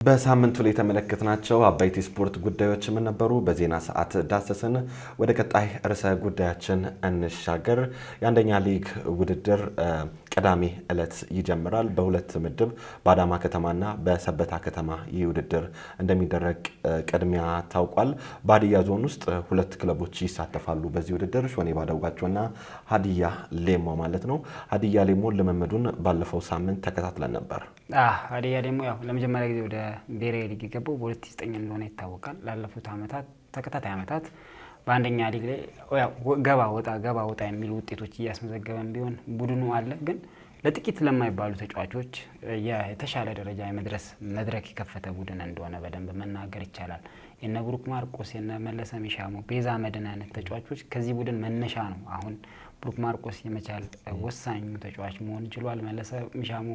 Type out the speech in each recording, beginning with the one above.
በሳምንቱ ላይ የተመለከትናቸው አበይት ስፖርት ጉዳዮች ምን ነበሩ? በዜና ሰዓት ዳሰስን። ወደ ቀጣይ ርዕሰ ጉዳያችን እንሻገር። የአንደኛ ሊግ ውድድር ቅዳሜ ዕለት ይጀምራል። በሁለት ምድብ በአዳማ ከተማና በሰበታ ከተማ ይህ ውድድር እንደሚደረግ ቅድሚያ ታውቋል። በሀዲያ ዞን ውስጥ ሁለት ክለቦች ይሳተፋሉ በዚህ ውድድር፣ ሾኔ ባደውጋቸውና ሀዲያ ሌሞ ማለት ነው። ሀዲያ ሌሞ ልምምዱን ባለፈው ሳምንት ተከታትለን ነበር። ሀዲያ ሌሞ ያው ለመጀመሪያ ጊዜ ወደ ብሔራዊ ሊግ የገባው በ2009 እንደሆነ ይታወቃል። ላለፉት ዓመታት ተከታታይ ዓመታት በአንደኛ ሊግ ላይ ያው ገባ ወጣ የሚሉ ውጤቶች እያስመዘገበን ቢሆን ቡድኑ አለ። ግን ለጥቂት ለማይባሉ ተጫዋቾች የተሻለ ደረጃ የመድረስ መድረክ የከፈተ ቡድን እንደሆነ በደንብ መናገር ይቻላል። የነ ብሩክ ማርቆስ፣ የነ መለሰ ሚሻሞ፣ ቤዛ መድን አይነት ተጫዋቾች ከዚህ ቡድን መነሻ ነው። አሁን ብሩክ ማርቆስ የመቻል ወሳኙ ተጫዋች መሆን ችሏል። መለሰ ሚሻሞ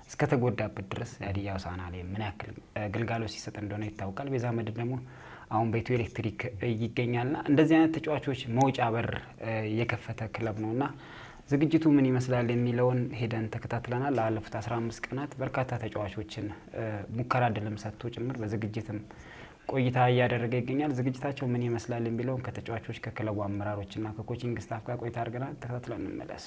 እስከተጎዳበት ድረስ ሀዲያ ሆሳዕና ላይ ምን ያክል ግልጋሎት ሲሰጥ እንደሆነ ይታወቃል። ቤዛ መድን ደግሞ አሁን በኢትዮ ኤሌክትሪክ ይገኛልና እንደዚህ አይነት ተጫዋቾች መውጫ በር የከፈተ ክለብ ነውና ዝግጅቱ ምን ይመስላል የሚለውን ሄደን ተከታትለናል። ላለፉት 15 ቀናት በርካታ ተጫዋቾችን ሙከራ እድልም ሰጥቶ ጭምር በዝግጅትም ቆይታ እያደረገ ይገኛል። ዝግጅታቸው ምን ይመስላል የሚለውን ከተጫዋቾች ከክለቡ አመራሮችና ከኮቺንግ ስታፍ ጋር ቆይታ አድርገናል። ተከታትለን እንመለስ።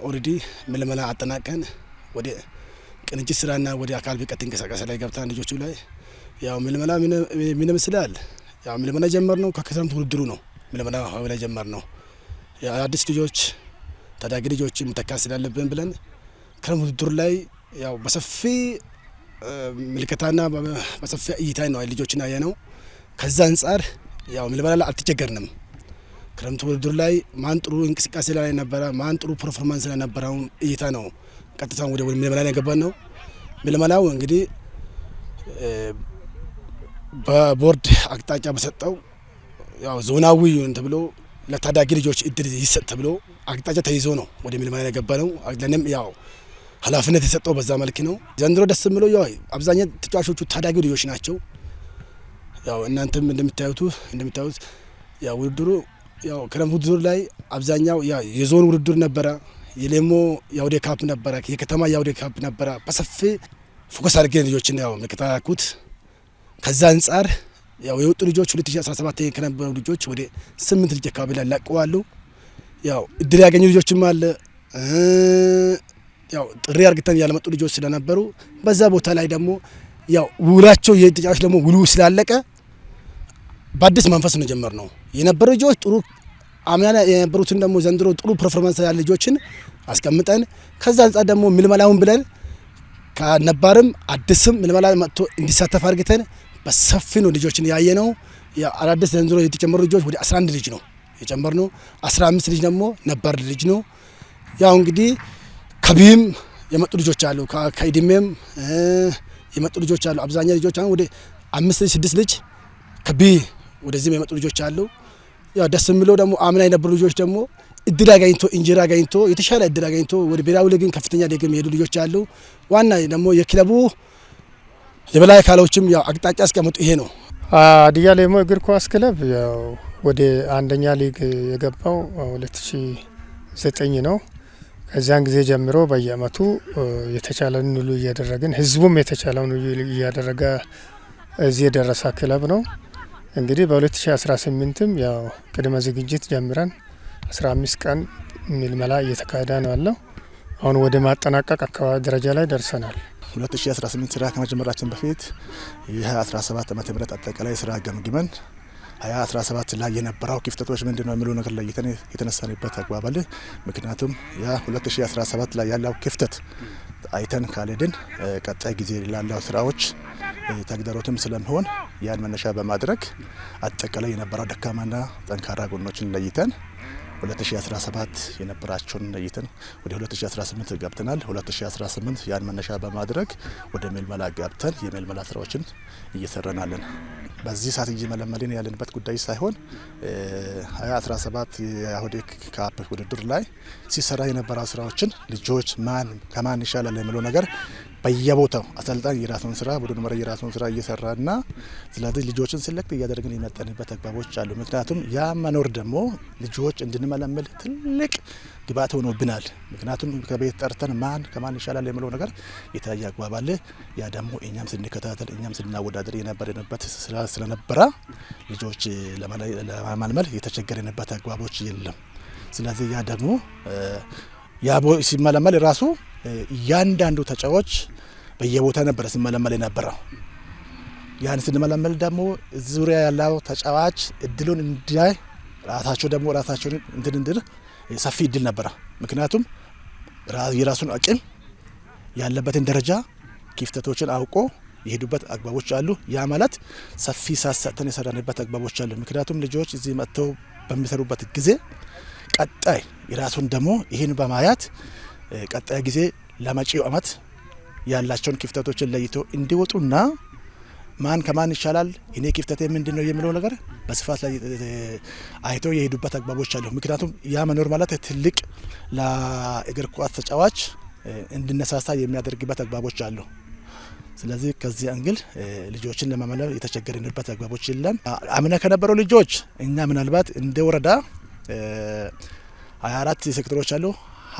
ኦሬዲ ምልመላ አጠናቀን ወደ ቅንጅት ስራና ወደ አካል ብቃት እንቅስቃሴ ላይ ገብተን ልጆቹ ላይ ያው ምልመላ ምን ይመስላል? ያው ምልመላ ጀመርነው ከክረምት ውድድሩ ነው። ምልመላ ላይ ጀመርነው የአዲስ ልጆች ታዳጊ ልጆች መተካት ስላለብን ብለን ክረምት ውድድሩ ላይ ያው በሰፊ ምልከታና በሰፊ እይታ ነው ልጆችን ያየነው። ከዛ አንፃር ያው ምልመላ ላይ አልተቸገርንም። ክረምት ውድድር ላይ ማን ጥሩ እንቅስቃሴ ላይ ነበረ፣ ማን ጥሩ ፐርፎርማንስ ላይ ነበረው እይታ ነው ቀጥታ ወደ ምልመላ ላይ ገባን ነው። ምልመላው እንግዲህ በቦርድ አቅጣጫ በሰጠው ያው ዞናዊ ተብሎ ለታዳጊ ልጆች እድል ይሰጥ ተብሎ አቅጣጫ ተይዞ ነው ወደ ምልመላ ላይ ገባ ነው። ለኔም ያው ኃላፊነት የሰጠው በዛ መልክ ነው። ዘንድሮ ደስ የሚለው ያው አብዛኛው ተጫዋቾቹ ታዳጊ ልጆች ናቸው። ያው እናንተም እንደምታዩት ያው ውድድሩ ያው ክረምት ውድድር ላይ አብዛኛው የዞን ውድድር ነበረ፣ የሌሞ የአውዴ ካፕ ነበረ፣ የከተማ የአውዴ ካፕ ነበረ። በሰፊ ፎከስ አድርገን ልጆችን ያው መከታተልኩት። ከዛ አንፃር ያው የወጡ ልጆች 2017 ከነበሩ ልጆች ወደ 8 ልጅ አካባቢ ላይ ለቀዋሉ። ያው እድል ያገኙ ልጆችም አለ። ያው ጥሪ አርግተን ያለመጡ ልጆች ስለነበሩ በዛ ቦታ ላይ ደግሞ ያው ውላቸው የተጫዋች ደግሞ ውሉ ስላለቀ በአዲስ መንፈስ ነው ጀመርነው። የነበሩ ልጆች ጥሩ አምና የነበሩትን ደግሞ ዘንድሮ ጥሩ ፐርፎርማንስ ያለ ልጆችን አስቀምጠን ከዛ አንፃር ደግሞ ምልመላውን ብለን ከነባርም አዲስም ምልመላ መጥቶ እንዲሳተፍ አድርገን በሰፊ ነው ልጆችን ያየነው። አዳዲስ ዘንድሮ የተጨመሩ ልጆች ወደ 11 ልጅ ነው የጨመርነው። 15 ልጅ ደግሞ ነባር ልጅ ነው። ያው እንግዲህ ከቢም የመጡ ልጆች አሉ፣ ከኢድሜም የመጡ ልጆች አሉ። አብዛኛው ልጆች አሁን ወደ 5 ልጅ 6 ልጅ ከቢ ወደዚህም የመጡ ልጆች አሉ። ያው ደስ የሚለው ደግሞ አምና የነበሩ ልጆች ደግሞ እድል አገኝቶ እንጀራ አገኝቶ የተሻለ እድል አገኝቶ ወደ ብሔራዊ ሊግን ከፍተኛ ሊግ የሚሄዱ ልጆች አሉ። ዋና ደግሞ የክለቡ የበላይ አካሎችም ያው አቅጣጫ ያስቀመጡ ይሄ ነው። ሀዲያ ሌሞ እግር ኳስ ክለብ ያው ወደ አንደኛ ሊግ የገባው 2009 ነው። ከዚያን ጊዜ ጀምሮ በየአመቱ የተቻለውን ሁሉ እያደረግን ህዝቡም የተቻለውን ሁሉ እያደረገ እዚህ የደረሰ ክለብ ነው። እንግዲህ በ2018ም ያው ቅድመ ዝግጅት ጀምረን 15 ቀን ምልመላ እየተካሄደ ነው ያለው። አሁን ወደ ማጠናቀቅ አካባቢ ደረጃ ላይ ደርሰናል። 2018 ስራ ከመጀመራችን በፊት የ2017 ዓመተ ምህረት አጠቃላይ ስራ ገምግመን 2017 ላይ የነበረው ክፍተቶች ምንድነው የሚሉ ነገር ለይተን የተነሳንበት አግባብ አለ። ምክንያቱም ያ 2017 ላይ ያለው ክፍተት አይተን ካልሄድን ቀጣይ ጊዜ ላለው ስራዎች ተግዳሮትም ስለሚሆን ያን መነሻ በማድረግ አጠቃላይ የነበረው ደካማና ጠንካራ ጎኖችን ለይተን 2017 የነበራቸውን ለይተን ወደ 2018 ገብተናል። 2018 ያን መነሻ በማድረግ ወደ መልመላ ገብተን የመልመላ ስራዎችን እየሰራናለን። በዚህ ሰዓት እየመለመልን ያለንበት ጉዳይ ሳይሆን 2017 የኦህዴድ ካፕ ውድድር ላይ ሲሰራ የነበረው ስራዎችን ልጆች ማን ከማን ይሻላል የሚለው ነገር በየቦታው አሰልጣኝ የራሱን ስራ ቡድን መሪ የራሱን ስራ እየሰራና ስለዚህ ልጆችን ሲለክት እያደረግን የመጣንበት አግባቦች አሉ። ምክንያቱም ያ መኖር ደግሞ ልጆች እንድንመለመል ትልቅ ግብዓት ሆኖብናል። ምክንያቱም ከቤት ጠርተን ማን ከማን ይሻላል የሚለው ነገር የታየ አግባብ አለ። ያ ደግሞ እኛም ስንከታተል እኛም ስናወዳደር የነበረንበት ስራ ስለነበረ ልጆች ለማመልመል የተቸገረንበት አግባቦች የለም። ስለዚህ ያ ደግሞ ሲመለመል ራሱ እያንዳንዱ ተጫዋች በየቦታ ነበር ሲመለመል የነበረው። ያን ስንመለመል ደግሞ ዙሪያ ያለው ተጫዋች እድሉን እንዲያይ ራሳቸውን እንድንድር ሰፊ እድል ነበረ። ምክንያቱም የራሱን አቅም ያለበትን ደረጃ ክፍተቶችን አውቆ የሄዱበት አግባቦች አሉ። ያ ማለት ሰፊ ሳሰተን የሰራንበት አግባቦች አሉ። ምክንያቱም ልጆች እዚህ መጥተው በሚሰሩበት ጊዜ ቀጣይ የራሱን ደግሞ ይህን በማየት ቀጣይ ጊዜ ለመጪው አመት ያላቸውን ክፍተቶችን ለይቶ እንዲወጡና ማን ከማን ይሻላል እኔ ክፍተቴ ምንድነው የሚለው ነገር በስፋት ላይ አይቶ የሄዱበት አግባቦች አሉ። ምክንያቱም ያ መኖር ማለት ትልቅ ለእግር ኳስ ተጫዋች እንድነሳሳ የሚያደርግበት አግባቦች አሉ። ስለዚህ ከዚህ አንግል ልጆችን ለማመለል የተቸገረንበት አግባቦች የለም። አምና ከነበረው ልጆች እኛ ምናልባት እንደ ወረዳ 24 ሴክተሮች አሉ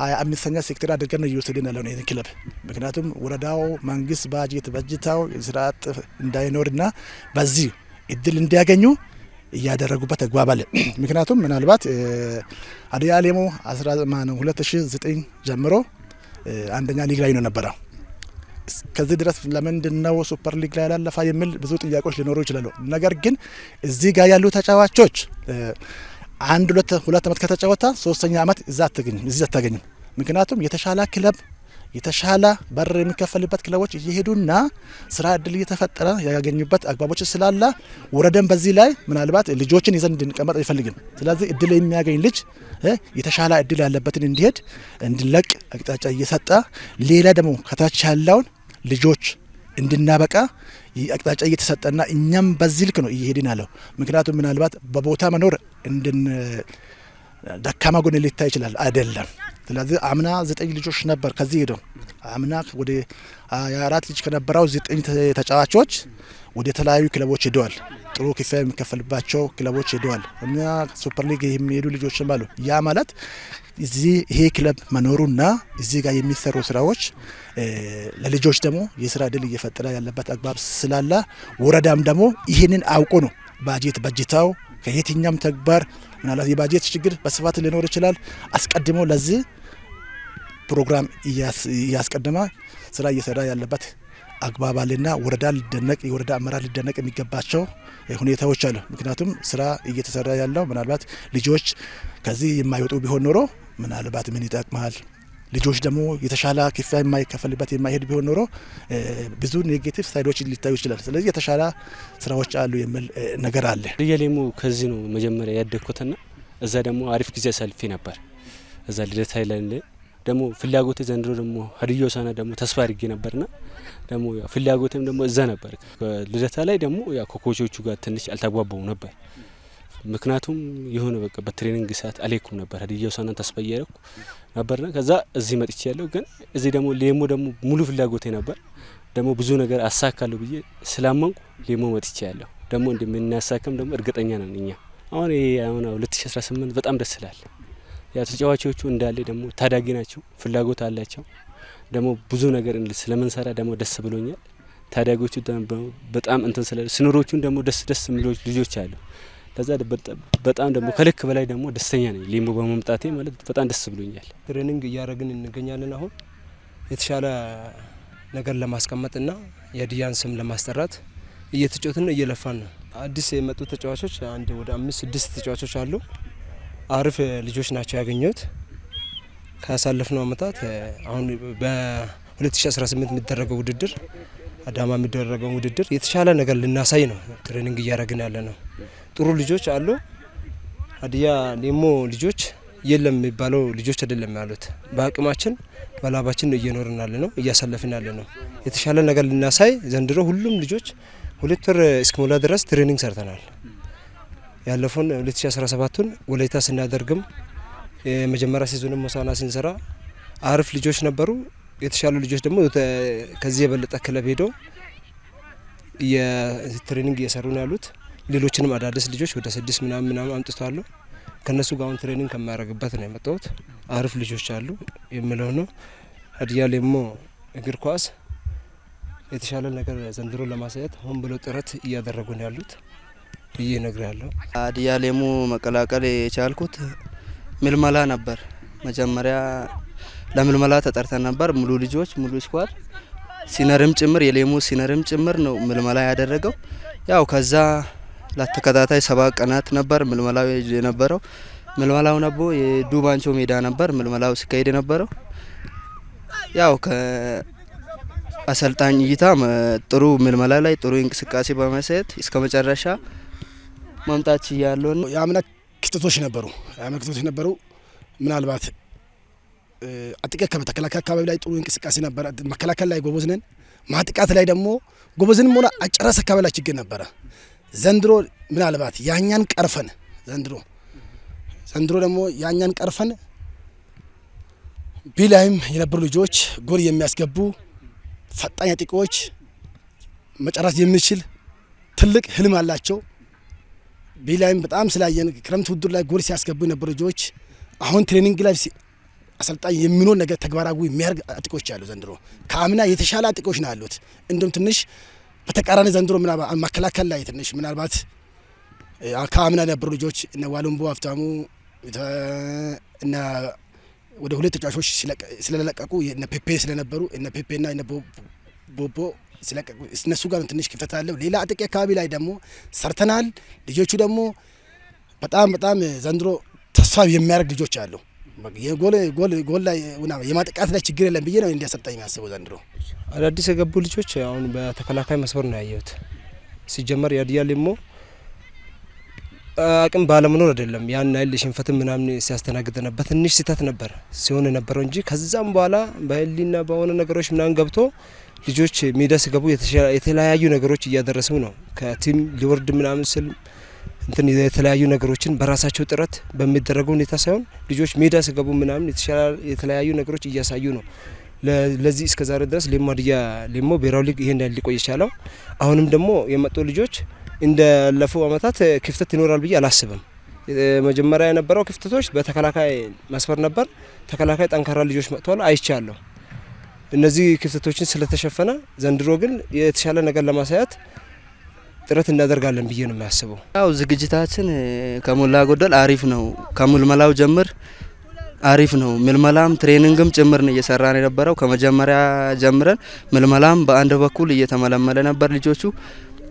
25ኛ ሴክተር አድርገን ነው እየወሰድን ያለው ነው ክለብ። ምክንያቱም ወረዳው መንግስት ባጀት በጅታው ስርዓት እንዳይኖርና በዚህ እድል እንዲያገኙ እያደረጉበት አግባብ አለ። ምክንያቱም ምናልባት ሀዲያ ሌሞ 2009 ጀምሮ አንደኛ ሊግ ላይ ነው ነበረው። ከዚህ ድረስ ለምንድነው ሱፐር ሊግ ላይ ያላለፋ የሚል ብዙ ጥያቄዎች ሊኖሩ ይችላሉ። ነገር ግን እዚህ ጋር ያሉ ተጫዋቾች አንድ ሁለት አመት ከተጫወታ ሶስተኛ አመት እዛ አታገኝም። ምክንያቱም የተሻለ ክለብ የተሻለ በር የሚከፈልበት ክለቦች እየሄዱና ስራ እድል እየተፈጠረ ያገኙበት አግባቦች ስላለ ወረደን በዚህ ላይ ምናልባት ልጆችን ይዘን እንድንቀመጥ አይፈልግም። ስለዚህ እድል የሚያገኝ ልጅ የተሻለ እድል ያለበትን እንዲሄድ እንድለቅ አቅጣጫ እየሰጠ ሌላ ደግሞ ከታች ያለውን ልጆች እንድናበቃ አቅጣጫ እየተሰጠና እኛም በዚህ ልክ ነው እየሄድን ያለው። ምክንያቱም ምናልባት በቦታ መኖር ደካማ ጎን ሊታይ ይችላል አይደለም። ስለዚህ አምና 9 ልጆች ነበር ከዚህ ሄደው አምና ወደ 24 ልጅ ከነበረው 9 ተጫዋቾች ወደ ተለያዩ ክለቦች ሄደዋል። ጥሩ ክፍያ የሚከፈልባቸው ክለቦች ሄደዋል እና ሱፐር ሊግ የሚሄዱ ልጆችም አሉ። ያ ማለት እዚህ ይሄ ክለብ መኖሩና እዚህ ጋር የሚሰሩ ስራዎች ለልጆች ደግሞ የስራ እድል እየፈጠረ ያለበት አግባብ ስላለ ወረዳም ደግሞ ይህንን አውቆ ነው ባጀት በጅታው ከየትኛም ተግባር ምናልባት የባጀት ችግር በስፋት ሊኖር ይችላል። አስቀድሞ ለዚህ ፕሮግራም እያስቀደመ ስራ እየሰራ ያለበት አግባብ አለና ወረዳ ሊደነቅ የወረዳ አመራር ሊደነቅ የሚገባቸው ሁኔታዎች አሉ። ምክንያቱም ስራ እየተሰራ ያለው ምናልባት ልጆች ከዚህ የማይወጡ ቢሆን ኖሮ ምናልባት ምን ይጠቅማል፣ ልጆች ደግሞ የተሻለ ክፍያ የማይከፈልበት የማይሄድ ቢሆን ኖሮ ብዙ ኔጌቲቭ ሳይዶች ሊታዩ ይችላል። ስለዚህ የተሻለ ስራዎች አሉ የሚል ነገር አለ። ሀዲያ ከዚህ ነው መጀመሪያ ያደኩትና እዛ ደግሞ አሪፍ ጊዜ ሰልፊ ነበር። እዛ ልደታ ላይ ደግሞ ፍላጎቴ ዘንድሮ ደግሞ ሀዲያ ሆሳዕና ደግሞ ተስፋ አድርጌ ነበርና ደግሞ ፍላጎቴም ደግሞ እዛ ነበር። ልደታ ላይ ደግሞ ያ ኮኮቾቹ ጋር ትንሽ አልተግባባው ነበር። ምክንያቱም የሆነ በቃ በትሬኒንግ ሰዓት አልሄድኩም ነበር። ሀዲያ ሆሳዕናን ተስፋ እያደረኩ ነበርና ከዛ እዚህ መጥቼ ያለው ግን እዚህ ደግሞ ሌሞ ደግሞ ሙሉ ፍላጎቴ ነበር። ደግሞ ብዙ ነገር አሳካለሁ ብዬ ስላመንኩ ሌሞ መጥቼ ያለው ደግሞ እንደምናሳካም ደግሞ እርግጠኛ ነን እኛ። አሁን 2018 በጣም ደስ ይላል። ያ ተጫዋቾቹ እንዳለ ደግሞ ታዳጊ ናቸው፣ ፍላጎት አላቸው። ደግሞ ብዙ ነገር ስለምንሰራ ደግሞ ደስ ብሎኛል። ታዳጊዎቹ በጣም እንትን ስኖሮቹን ደግሞ ደስ የሚሉ ልጆች አሉ። ለዛ በጣም ደግሞ ከልክ በላይ ደግሞ ደስተኛ ነኝ። ሌሞ በመምጣቴ ማለት በጣም ደስ ብሎኛል። ትሬኒንግ እያደረግን እንገኛለን። አሁን የተሻለ ነገር ለማስቀመጥና የሀዲያን ስም ለማስጠራት እየተጫወትን እየለፋን ነው። አዲስ የመጡ ተጫዋቾች ወደ 5-6 ተጫዋቾች አሉ። አሪፍ ልጆች ናቸው ያገኙት። ካሳለፍነው አመታት አሁን በ2018 የሚደረገው ውድድር አዳማ የሚደረገው ውድድር የተሻለ ነገር ልናሳይ ነው ትሬኒንግ እያደረግን ያለ ነው። ጥሩ ልጆች አሉ። ሀዲያ ሌሞ ልጆች የለም የሚባለው ልጆች አይደለም ያሉት። በአቅማችን በላባችን እየኖርን ያለ ነው፣ እያሳለፍን ያለ ነው። የተሻለ ነገር ልናሳይ ዘንድሮ ሁሉም ልጆች 2 ወር እስኪሞላ ድረስ ትሬኒንግ ሰርተናል። ያለፈውን 2017ቱን ወላይታ ስናደርግም የመጀመሪያ ሲዞንም ሆሳዕና ስንሰራ አሪፍ ልጆች ነበሩ። የተሻሉ ልጆች ደግሞ ከዚህ የበለጠ ክለብ ሄደው የትሬኒንግ እየሰሩ ነው ያሉት። ሌሎችንም አዳዲስ ልጆች ወደ 6 ምናምን አምጥተዋል። ከነሱ ጋር አሁን ትሬኒንግ ከማያደርግበት ነው የመጣሁት። አሪፍ ልጆች አሉ የሚለው ነው። ሀዲያ ሌሞ እግር ኳስ የተሻለ ነገር ዘንድሮ ለማሳየት ሆን ብሎ ጥረት እያደረጉ ነው ያሉት ብዬ እነግራለሁ። ሀዲያ ሌሞ መቀላቀል የቻልኩት ምልመላ ነበር። መጀመሪያ ለምልመላ ተጠርተን ነበር። ሙሉ ልጆች ሙሉ ስኳድ ሲነርም ጭምር የሌሞ ሲነርም ጭምር ነው ምልመላ ያደረገው። ያው ከዛ ለተከታታይ 7 ቀናት ነበር ምልመላው የነበረው። ምልመላው ነቦ የዱባንቾ ሜዳ ነበር ምልመላው ሲካሄድ የነበረው። ያው ከአሰልጣኝ እይታ ጥሩ ምልመላ ላይ ጥሩ እንቅስቃሴ በማሳየት እስከ መጨረሻ ማምጣት ያለው ነው። የአምና ክስተቶች ነበሩ። ምናልባት አጥቂት ከተከላካይ አካባቢ ላይ ጥሩ እንቅስቃሴ ነበር። መከላከል ላይ ጎበዝ ነን። ማጥቃት ላይ ደግሞ ጎበዝንም ሆነ አጨራስ አካባቢ ላይ ችግር ነበረ። ዘንድሮ ምናልባት ያኛን ቀርፈን ዘንድሮ ደግሞ ያኛን ቀርፈን ቢላይም የነበሩ ልጆች ጎል የሚያስገቡ ፈጣን አጥቂዎች መጨረስ የሚችል ትልቅ ህልም አላቸው። ቢላይም በጣም ስላየን ክረምት ውድድር ላይ ጎል ሲያስገቡ የነበሩ ልጆች አሁን ትሬኒንግ ላይ አሰልጣኝ የሚኖር ነገር ተግባራዊ የሚያርግ አጥቂዎች አሉ። ዘንድሮ ከአምና የተሻለ አጥቂዎች ነው ያሉት። እንደውም ትንሽ በተቃራኒ ዘንድሮ ምናልባት መከላከል ላይ ትንሽ ምናልባት ከአምና የነበሩ ልጆች እነ ዋሉምቦ ሀብታሙ እና ወደ 2 ተጫዋቾች ስለለቀቁ እነ ፔፔ ስለነበሩ እነ ፔፔና እነ ቦቦ ስለቀቁ እነሱ ጋር ትንሽ ክፍተት አለው። ሌላ አጥቂ አካባቢ ላይ ደግሞ ሰርተናል። ልጆቹ ደግሞ በጣም ዘንድሮ ተስፋ የሚያደርግ ልጆች አሉ። የጎል ላይ የማጥቃት ላይ ችግር የለም ብዬ ነው እንዲያሰልጣኝ የሚያስበው። ዘንድሮ አዳዲስ የገቡ ልጆች አሁን በተከላካይ መስመር ነው ያየሁት። ሲጀመር የሀዲያ ሌሞ አቅም ባለመኖር አይደለም ያን አይል ሽንፈትን ምናምን ሲያስተናግድ ነበር። ትንሽ ስህተት ነበር ሲሆን የነበረው እንጂ ከዛም በኋላ በህሊና በሆነ ነገሮች ምናምን ገብቶ ልጆች ሜዳ ሲገቡ የተለያዩ ነገሮች እያደረሱ ነው። ከቲም ሊወርድ ምናምን ስል እንትን የተለያዩ ነገሮችን በራሳቸው ጥረት በሚደረገው ሁኔታ ሳይሆን ልጆች ሜዳ ሲገቡ ምናምን የተለያዩ ነገሮች እያሳዩ ነው። ለዚህ እስከዛሬ ድረስ ሀዲያ ሌሞ ብሔራዊ ሊግ ይሄን ሊቆይ ይቻላል። አሁንም ደግሞ የመጡ ልጆች እንደለፈው አመታት ክፍተት ይኖራል ብዬ አላስብም። መጀመሪያ የነበረው ክፍተቶች በተከላካይ መስመር ነበር። ተከላካይ ጠንካራ ልጆች መጥተዋል አይቻለሁ። እነዚህ ክፍተቶችን ስለተሸፈነ ዘንድሮ ግን የተሻለ ነገር ለማሳየት ጥረት እናደርጋለን ብዬ ነው የሚያስበው። ያው ዝግጅታችን ከሞላ ጎደል አሪፍ ነው። ከምልመላው ጀምር አሪፍ ነው። ምልመላም ትሬኒንግም ጭምር ነው እየሰራን የነበረው። ከመጀመሪያ ጀምረን ምልመላም በአንድ በኩል እየተመለመለ ነበር ልጆቹ።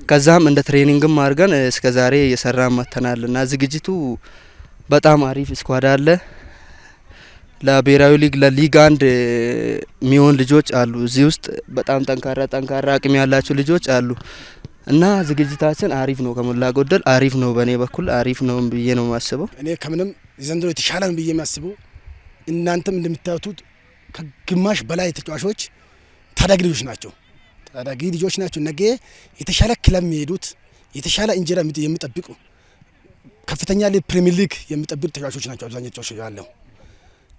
ከዛም እንደ ትሬኒንግም አድርገን እስከ ዛሬ እየሰራን መተናልና ዝግጅቱ በጣም አሪፍ ስኳድ አለ። ለብሔራዊ ሊግ ለሊግ 1 የሚሆን ልጆች አሉ እዚህ ውስጥ በጣም ጠንካራ አቅም ያላቸው ልጆች አሉ እና ዝግጅታችን አሪፍ ነው። ከሞላ ጎደል አሪፍ ነው። በእኔ በኩል አሪፍ ነው ብዬ ነው የማስበው። እኔ ከምንም ዘንድሮ የተሻለ ነው ብዬ የሚያስበው እናንተም እንደምታዩት ከግማሽ በላይ ተጫዋቾች ታዳጊ ልጆች ናቸው። ነገ የተሻለ ክለብ የሚሄዱት የተሻለ እንጀራ የሚጠብቁ ከፍተኛ ፕሪሚየር ሊግ የሚጠብቁ ተጫዋቾች ናቸው አብዛኛው ተጫዋቾች ያለው።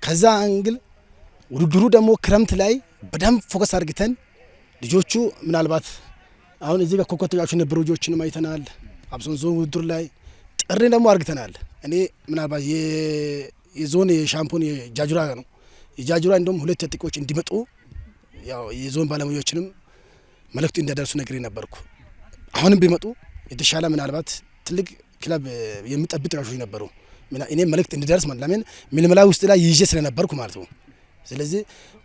ከዛ አንግል ውድድሩ ደግሞ ክረምት ላይ በደንብ ፎከስ አድርገን ልጆቹ ምናልባት አሁን እዚህ ጋር ኮከብ ተጫዋቾች የነበሩ ልጆችንም አይተናል። አብሶን ዞን ውድድር ላይ ጥሪ ደግሞ አድርገናል። እኔ ምናልባት የዞን የሻምፒዮን የጃጁራ ነው የጃጁራ እንደውም 2 አጥቂዎች እንዲመጡ ያው የዞን ባለሙያዎችንም መልእክቱ እንዲያደርሱ ነግሬ ነበርኩ። አሁንም ቢመጡ የተሻለ ምናልባት ትልቅ ክለብ የሚጠብቅ ተጫዋቾች ነበሩ። እኔ መልእክት እንዲደርስ ማለት ለምን ምልመላ ውስጥ ላይ ይዤ ስለነበርኩ ማለት ነው። ስለዚህ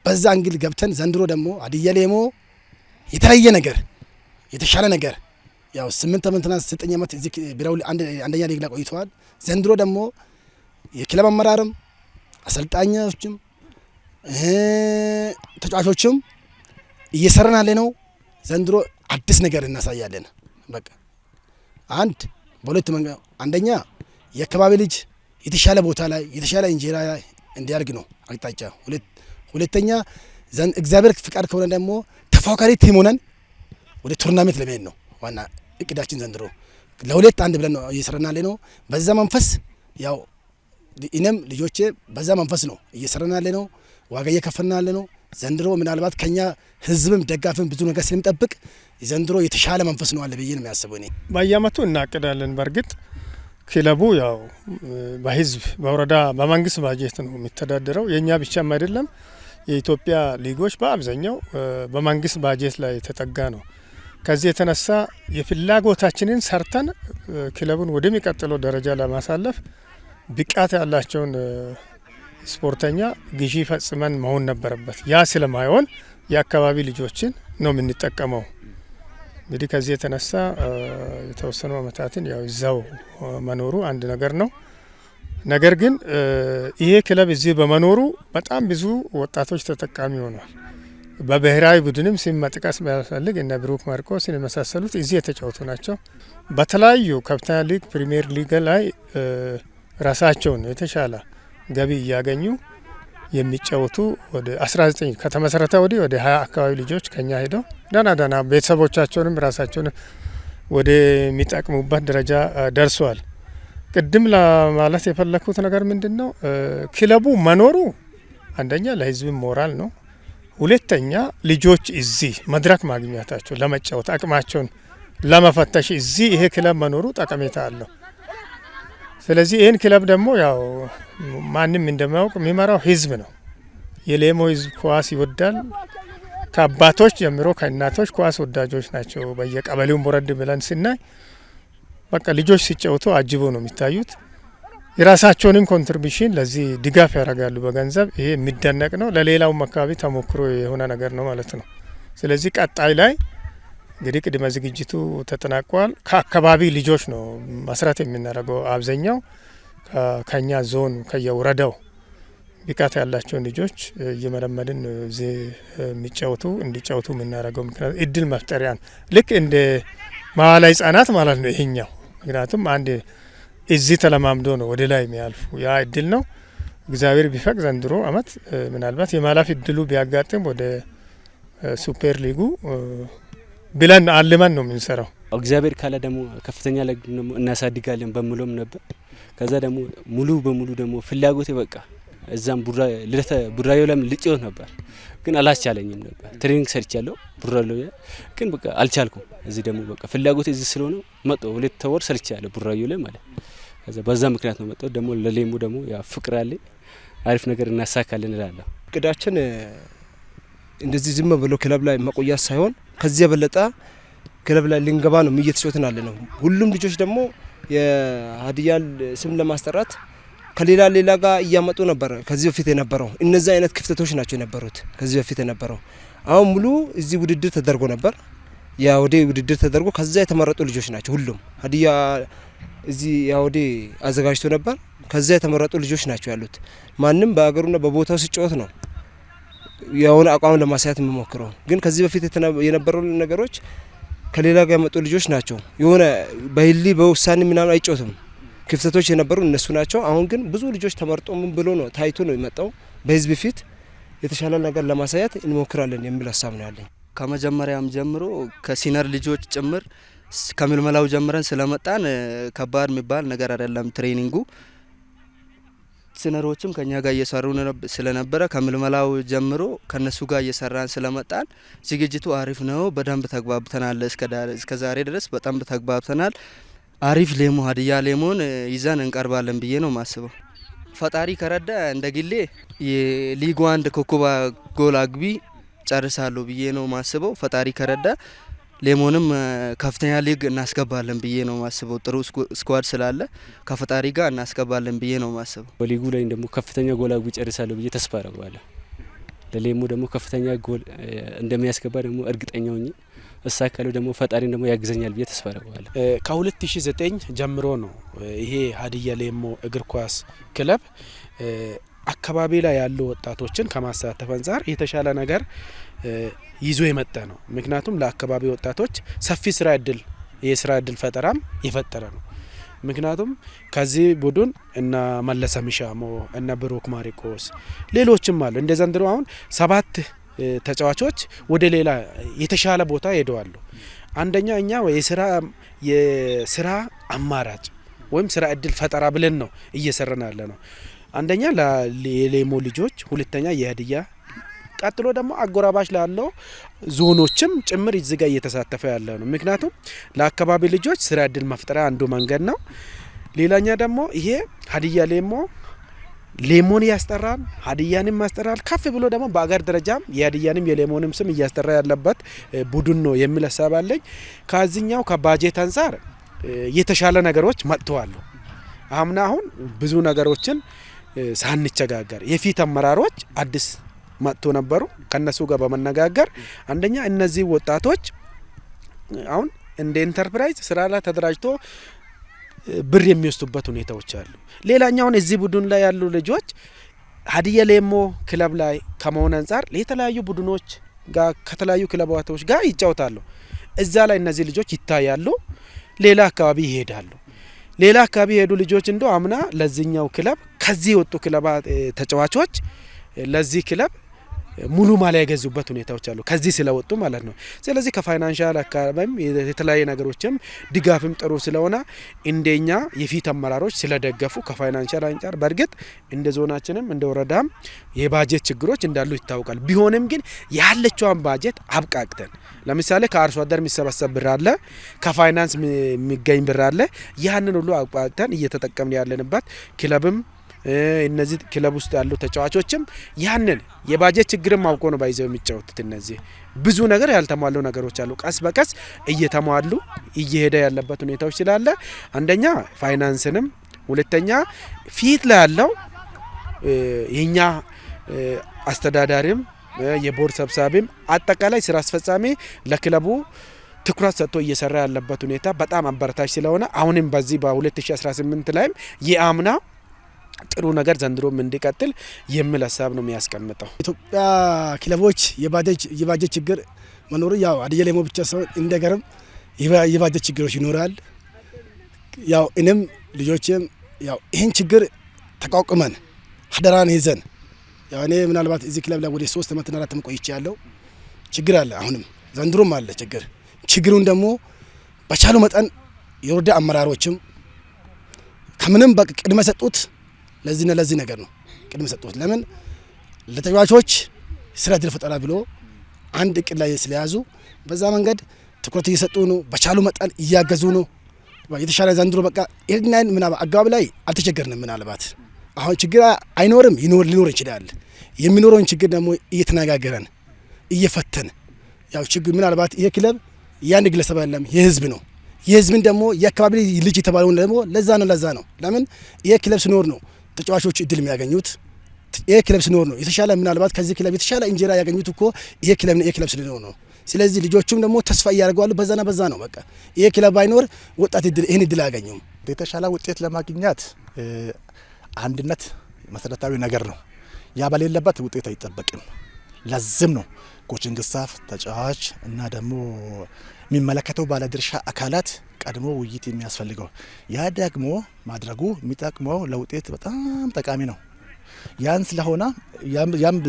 በዛ አንግል ገብተን ዘንድሮ ደግሞ ሀዲያ ሌሞ የተለየ ነገር የተሻለ ነገር ያው 8 ዓመትና 9 ዓመት እዚህ ብሔራዊ አንደኛ ሊግ ላይ ቆይተዋል። ዘንድሮ ደግሞ የክለብ አመራርም አሰልጣኞችም ተጫዋቾችም እየሰራን ያለ ነው። ዘንድሮ አዲስ ነገር እናሳያለን። በቃ በሁለት አንደኛ የአካባቢ ልጅ የተሻለ ቦታ ላይ የተሻለ እንጀራ እንዲያርግ ነው አቅጣጫ። ሁለተኛ እግዚአብሔር ፍቃድ ከሆነ ደግሞ ተፎካካሪ ቲም ሆነን ወደ ቱርናሜንት ለመሄድ ነው ዋና እቅዳችን ዘንድሮ። ለሁለት አንድ ብለን ነው እየሰራን ያለ ነው። በዛ መንፈስ ያው እኔም ልጆቼ በዛ መንፈስ ነው እየሰራን ያለ ነው። ዋጋ እየከፈልን ያለ ነው። ዘንድሮ ምናልባት ከኛ ህዝብም ደጋፊም ብዙ ነገር ስለሚጠብቅ ዘንድሮ የተሻለ መንፈስ ነው አለ ብዬ ነው የሚያስበው። እኔ በየአመቱ እናቅዳለን። በእርግጥ ክለቡ ያው በህዝብ በወረዳ በመንግስት ባጀት ነው የሚተዳደረው። የኛ ብቻም አይደለም። የኢትዮጵያ ሊጎች በአብዛኛው በመንግስት ባጀት ላይ የተጠጋ ነው። ከዚህ የተነሳ የፍላጎታችንን ሰርተን ክለቡን ወደሚቀጥለው ደረጃ ለማሳለፍ ብቃት ያላቸውን ስፖርተኛ ግዢ ፈጽመን መሆን ነበረበት። ያ ስለማይሆን የአካባቢ ልጆችን ነው የምንጠቀመው። እንግዲህ ከዚህ የተነሳ የተወሰኑ አመታትን ያው እዛው መኖሩ አንድ ነገር ነው። ነገር ግን ይሄ ክለብ እዚህ በመኖሩ በጣም ብዙ ወጣቶች ተጠቃሚ ሆኗል። በብሔራዊ ቡድንም ስም መጥቀስ ቢያስፈልግ እነ ብሩክ ማርቆስን የመሳሰሉት እዚህ የተጫወቱ ናቸው። በተለያዩ ከፍተኛ ሊግ፣ ፕሪሚየር ሊግ ላይ ራሳቸውን የተሻለ ገቢ እያገኙ የሚጫወቱ ወደ 19 ከተመሰረተ ወዲህ ወደ 20 አካባቢ ልጆች ከኛ ሄደው ዳና ቤተሰቦቻቸውንም ራሳቸውን ወደ የሚጠቅሙበት ደረጃ ደርሷል። ቅድም ለማለት የፈለኩት ነገር ምንድነው? ክለቡ መኖሩ አንደኛ ለህዝብ ሞራል ነው። ሁለተኛ ልጆች እዚህ መድረክ ማግኘታቸው ለመጫወት አቅማቸውን ለመፈተሽ እዚህ ይሄ ክለብ መኖሩ ጠቀሜታ አለው። ስለዚህ ይህን ክለብ ደግሞ ያው ማንም እንደማያውቅ የሚመራው ህዝብ ነው። የሌሞ ህዝብ ኳስ ይወዳል። ከአባቶች ጀምሮ ከእናቶች ኳስ ወዳጆች ናቸው። በየቀበሌው ወረድ ብለን ስናይ በቃ ልጆች ሲጫወቱ አጅቦ ነው የሚታዩት። የራሳቸውንም ኮንትሪቢሽን ለዚህ ድጋፍ ያደርጋሉ በገንዘብ። ይሄ የሚደነቅ ነው። ለሌላውም አካባቢ ተሞክሮ የሆነ ነገር ነው ማለት ነው። ስለዚህ ቀጣይ ላይ እንግዲህ ቅድመ ዝግጅቱ ተጠናቋል። ከአካባቢ ልጆች ነው መስራት የምናደርገው። አብዛኛው ከኛ ዞን ከየወረዳው ብቃት ያላቸውን ልጆች እየመረመድን እዚህ የሚጫወቱ እንዲጫወቱ የምናደርገው። ምክንያቱም እድል መፍጠሪያን ልክ እንደ መዋዕለ ህጻናት ማለት ነው ይሄኛው። ምክንያቱም አንድ እዚህ ተለማምዶ ነው ወደ ላይ የሚያልፉ። ያ እድል ነው። እግዚአብሔር ቢፈቅድ ዘንድሮ አመት ምናልባት የማለፍ እድሉ ቢያጋጥም ወደ ሱፐር ሊጉ ብለን አልመን ነው የምንሰራው። እግዚአብሔር ካለ ደግሞ ከፍተኛ ላይ ደግሞ እናሳድጋለን በሚሎም ነበር። ከዛ ደግሞ ሙሉ በሙሉ ደግሞ ፍላጎቴ በቃ እዛም ቡራዮ ላይም ልጭው ነበር፣ ግን አላስቻለኝም ነበር። ትሬኒንግ ሰርቻለሁ ቡራዮ ግን በቃ አልቻልኩም። እዚህ ደግሞ በቃ ፍላጎቴ እዚህ ስለሆነ መጣሁ። 2 ወር ሰርቻለሁ ቡራዮ ላይ ማለት። ከዛ በዛ ምክንያት ነው መጣሁ። ደግሞ ለሌሙ ደግሞ ያ ፍቅር አለኝ። አሪፍ ነገር እናሳካለን እላለሁ። እቅዳችን እንደዚህ ዝም ብሎ ክለብ ላይ መቆያት ሳይሆን ከዚህ የበለጠ ክለብ ላይ ልንገባ ነው እየተጫወትን ያለ ነው። ሁሉም ልጆች ደግሞ የሀዲያን ስም ለማስጠራት ከሌላ ጋር እያመጡ ነበር። ከዚህ በፊት የነበረው እነዚህ አይነት ክፍተቶች ናቸው የነበሩት ከዚህ በፊት የነበረው። አሁን ሙሉ እዚህ ውድድር ተደርጎ ነበር። ያወዴ ውድድር ተደርጎ ከዛ የተመረጡ ልጆች ናቸው ሁሉም። ሀዲያ እዚህ ያወዴ አዘጋጅቶ ነበር። ከዛ የተመረጡ ልጆች ናቸው ያሉት። ማንም በአገሩና በቦታው ሲጫወት ነው የሆነ አቋም ለማሳየት የሚሞክረው። ግን ከዚህ በፊት የነበሩ ነገሮች ከሌላ ጋር የመጡ ልጆች ናቸው። የሆነ በህሊ በውሳኔ ምናምን አይጫወቱም። ክፍተቶች የነበሩ እነሱ ናቸው። አሁን ግን ብዙ ልጆች ተመርጦ ምን ብሎ ነው ታይቶ ነው የመጣው። በህዝብ ፊት የተሻለ ነገር ለማሳየት እንሞክራለን የሚል ሀሳብ ነው ያለኝ። ከመጀመሪያም ጀምሮ ከሲነር ልጆች ጭምር ከምልመላው ጀምረን ስለመጣን ከባድ የሚባል ነገር አይደለም ትሬኒንጉ። ሲነሮችም ከኛ ጋር እየሰሩ ስለነበረ ከምልመላው ጀምሮ ከነሱ ጋር እየሰራን ስለመጣን ዝግጅቱ አሪፍ ነው። በደንብ ተግባብተናል። እስከ ዛሬ ድረስ በጣም ተግባብተናል። አሪፍ ሌሞ ሀዲያ ሌሞን ይዘን እንቀርባለን ብዬ ነው ማስበው። ፈጣሪ ከረዳ እንደ ግሌ የሊግ 1 ኮከብ ጎል አግቢ ጨርሳለሁ ብዬ ነው ማስበው። ፈጣሪ ከረዳ ሌሞንም ከፍተኛ ሊግ እናስገባለን ብዬ ነው ማስበው። ጥሩ ስኳድ ስላለ ከፈጣሪ ጋር እናስገባለን ብዬ ነው ማስበው። በሊጉ ላይ ደግሞ ከፍተኛ ጎል አግቢ ጨርሳለሁ ብዬ ተስፋ አደርጋለሁ። ለሌሞ ደግሞ ከፍተኛ ጎል እንደሚያስገባ ደግሞ እርግጠኛ ነኝ። እሳካለሁ ደግሞ ፈጣሪን ደግሞ ያግዘኛል ብዬ ተስፋ አደርጋለሁ። ከ2009 ጀምሮ ነው ይሄ ሀዲያ ሌሞ እግር ኳስ ክለብ አካባቢ ላይ ያሉ ወጣቶችን ከማሳተፍ አንጻር የተሻለ ነገር ይዞ የመጣ ነው። ምክንያቱም ለአካባቢ ወጣቶች ሰፊ ስራ እድል የስራ እድል ፈጠራም የፈጠረ ነው። ምክንያቱም ከዚህ ቡድን እነ መለሰ ሚሻሞ እነ ብሩክ ማሪቆስ ሌሎችም አሉ። እንደ ዘንድሮ አሁን 7 ተጫዋቾች ወደ ሌላ የተሻለ ቦታ ሄደዋል። አንደኛ እኛ የስራ አማራጭ ወይም ስራ እድል ፈጠራ ብለን ነው እየሰራን ያለ ነው። አንደኛ ለሌሞ ልጆች፣ ሁለተኛ የሀዲያ፣ ቀጥሎ ደግሞ አጎራባች ላለው ዞኖችም ጭምር እዚህ ጋር እየተሳተፈ ያለ ነው። ምክንያቱም ለአካባቢ ልጆች ስራ እድል መፍጠሪያ አንዱ መንገድ ነው። ሌላኛ ደግሞ ይሄ ሀዲያ ሌሞን ያስጠራል፣ ሀዲያንም ያስጠራል። ከፍ ብሎ ደግሞ በአገር ደረጃም የሀዲያንም የሌሞንም ስም እያስጠራ ያለበት ቡድን ነው የሚል ሀሳብ አለኝ። ከዚህኛው ከባጀት አንፃር የተሻለ ነገሮች መጥተዋል። አሁን ብዙ ነገሮችን ሳንቸጋገር የፊት አመራሮች አዲስ መጥቶ ነበሩ። ከነሱ ጋር በመነጋገር አንደኛ እነዚህ ወጣቶች አሁን እንደ ኢንተርፕራይዝ ስራ ላይ ተደራጅቶ ብር የሚወስዱበት ሁኔታዎች አሉ። ሌላኛውን እዚህ ቡድን ላይ ያሉ ልጆች ሀዲያ ሌሞ ክለብ ላይ ከመሆን አንፃር የተለያዩ ቡድኖች ጋር ከተለያዩ ክለባቶች ጋር ይጫወታሉ። እዛ ላይ እነዚህ ልጆች ይታያሉ፣ ሌላ አካባቢ ይሄዳሉ። ሌላ አካባቢ የሄዱ ልጆች እንደው አምና ለዚህኛው ክለብ ከዚህ የወጡ ክለባ ተጫዋቾች ለዚህ ክለብ ሙሉ ማሊያ የገዙበት ሁኔታዎች አሉ፣ ከዚህ ስለወጡ ማለት ነው። ስለዚህ ከፋይናንሻል አካባቢም የተለያየ ነገሮችም ድጋፍም ጥሩ ስለሆነ እንደኛ የፊት አመራሮች ስለደገፉ ከፋይናንሻል አንጻር በእርግጥ እንደ ዞናችንም እንደ ወረዳም የባጀት ችግሮች እንዳሉ ይታወቃል። ቢሆንም ግን ያለችውን ባጀት አብቃቅተን ለምሳሌ ከአርሶ አደር የሚሰበሰብ ብር አለ፣ ከፋይናንስ የሚገኝ ብር አለ። ያንን ሁሉ አብቃቅተን እየተጠቀምን ያለንበት ክለብም እነዚህ ክለብ ውስጥ ያሉ ተጫዋቾችም ያንን የባጀት ችግርም አውቆ ነው ባይዘው የሚጫወቱት። እነዚህ ብዙ ነገር ያልተሟሉ ነገሮች አሉ። ቀስ በቀስ እየተሟሉ እየሄደ ያለበት ሁኔታዎች ስላለ አንደኛ ፋይናንስንም፣ ሁለተኛ ፊት ላይ ያለው የኛ አስተዳዳሪም የቦርድ ሰብሳቢም አጠቃላይ ስራ አስፈጻሚ ለክለቡ ትኩረት ሰጥቶ እየሰራ ያለበት ሁኔታ በጣም አበረታች ስለሆነ አሁንም በዚህ በ2018 ላይም የአምና ጥሩ ነገር ዘንድሮም እንዲቀጥል የሚል ሀሳብ ነው የሚያስቀምጠው። ኢትዮጵያ ክለቦች የባጀት ችግር መኖሩ ያው ሀዲያ ሌሞ ብቻ ሳይሆን እንደገርም የባጀት ችግሮች ይኖራል። ያው እኔም ልጆችም ያው ይህን ችግር ተቋቁመን ሀደራን ይዘን ያው እኔ ምናልባት እዚህ ክለብ ላይ ወደ 3 ዓመትና 4 ዓመት ቆይቼ ያለው ችግር አለ፣ አሁንም ዘንድሮም አለ ችግሩን ደግሞ በቻሉ መጠን የወረዳ አመራሮችም ከምንም በቃ ቅድመ ሰጡት ለዚህ ነገር ነው ቅድመ ሰጡት። ለምን ለተጫዋቾች ስራ እድል ፈጠራ ብሎ አንድ እቅድ ላይ ስለያዙ በዛ መንገድ ትኩረት እየሰጡ ነው። በቻሉ መጠን እያገዙ ነው። የተሻለ ዘንድሮ በቃ ይሄን ምናምን አጋብ ላይ አልተቸገርንም። ምናልባት አሁን ችግር አይኖርም ሊኖር ይችላል። የሚኖረውን ችግር ደግሞ እየተነጋገረን እየፈተን ያው ችግር ምናልባት ይሄ ክለብ ያን ግለሰብ አይደለም የህዝብ ነው። የህዝብን ደግሞ የአካባቢ ልጅ የተባለው ደግሞ ለዛ ነው። ለምን ይሄ ክለብ ሲኖር ነው ተጫዋቾች እድል የሚያገኙት። ይሄ ክለብ ሲኖር ነው የተሻለ ምናልባት ከዚህ ክለብ የተሻለ እንጀራ ያገኙት እኮ ይሄ ክለብ ሲኖር ነው። ስለዚህ ልጆቹም ደግሞ ተስፋ እያደረጋሉ በዛ ነው። በቃ ይሄ ክለብ ባይኖር ወጣት ይሄን እድል አያገኙም። የተሻለ ውጤት ለማግኘት አንድነት መሰረታዊ ነገር ነው። ያ በሌለበት ውጤት አይጠበቅም። ለዝም ነው ኮቺንግ ስታፍ፣ ተጫዋች እና ደግሞ የሚመለከተው ባለድርሻ አካላት ቀድሞ ውይይት የሚያስፈልገው። ያ ደግሞ ማድረጉ የሚጠቅመው ለውጤት በጣም ጠቃሚ ነው። ያን ስለሆነ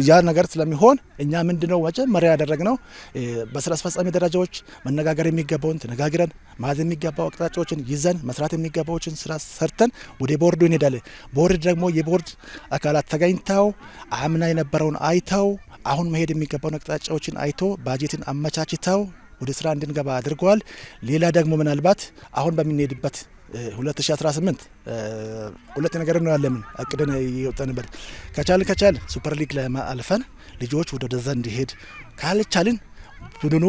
ያ ነገር ስለሚሆን እኛ ምንድነው መጀመሪያ ያደረግነው በስራ አስፈጻሚ ደረጃዎች መነጋገር የሚገባውን ተነጋግረን ማዘዝ የሚገባው አቅጣጫዎችን ይዘን መስራት የሚገባዎችን ስራ ሰርተን ወደ ቦርዱ እንሄዳለን። ቦርድ ደግሞ የቦርድ አካላት ተገኝተው አምና የነበረውን አይተው አሁን መሄድ የሚገባው አቅጣጫዎችን አይቶ ባጀትን አመቻችተው ወደ ስራ እንድንገባ አድርገዋል። ሌላ ደግሞ ምናልባት አሁን በሚሄድበት 2018 ሁለት ነገር ነው ያለምን አቅደን ይወጣንበት ከቻል ሱፐር ሊግ ለማልፈን ልጆች ወደ ደዛ እንዲሄድ ካልቻልን ቡድኑ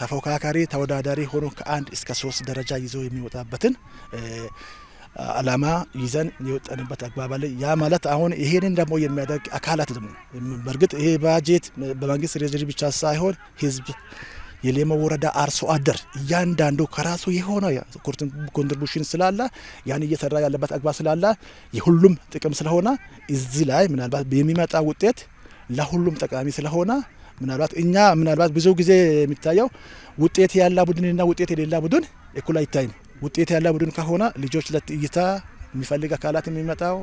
ተፎካካሪ ተወዳዳሪ ሆኖ ከ1 እስከ 3 ደረጃ ይዞ የሚወጣበትን አላማ ይዘን የወጣንበት አግባብ አለ። ያ ማለት አሁን ይሄንን ደግሞ የሚያደርግ አካላት ደግሞ በእርግጥ ይሄ ባጀት በመንግስት ሬጅሪ ብቻ ሳይሆን ህዝብ የሌሞ ወረዳ አርሶ አደር እያንዳንዱ ከራሱ የሆነ ኮንትሪቢዩሽን ስላለ ያን እየሰራ ያለበት አግባብ ስላለ የሁሉም ጥቅም ስለሆነ እዚህ ላይ ምናልባት የሚመጣ ውጤት ለሁሉም ጠቃሚ ስለሆነ ምናልባት ብዙ ጊዜ የሚታየው ውጤት ያለ ቡድንና ውጤት የሌላ ቡድን እኩል አይታይም። ውጤት ያለ ቡድን ከሆነ ልጆች ለእይታ የሚፈልግ አካላት የሚመጣው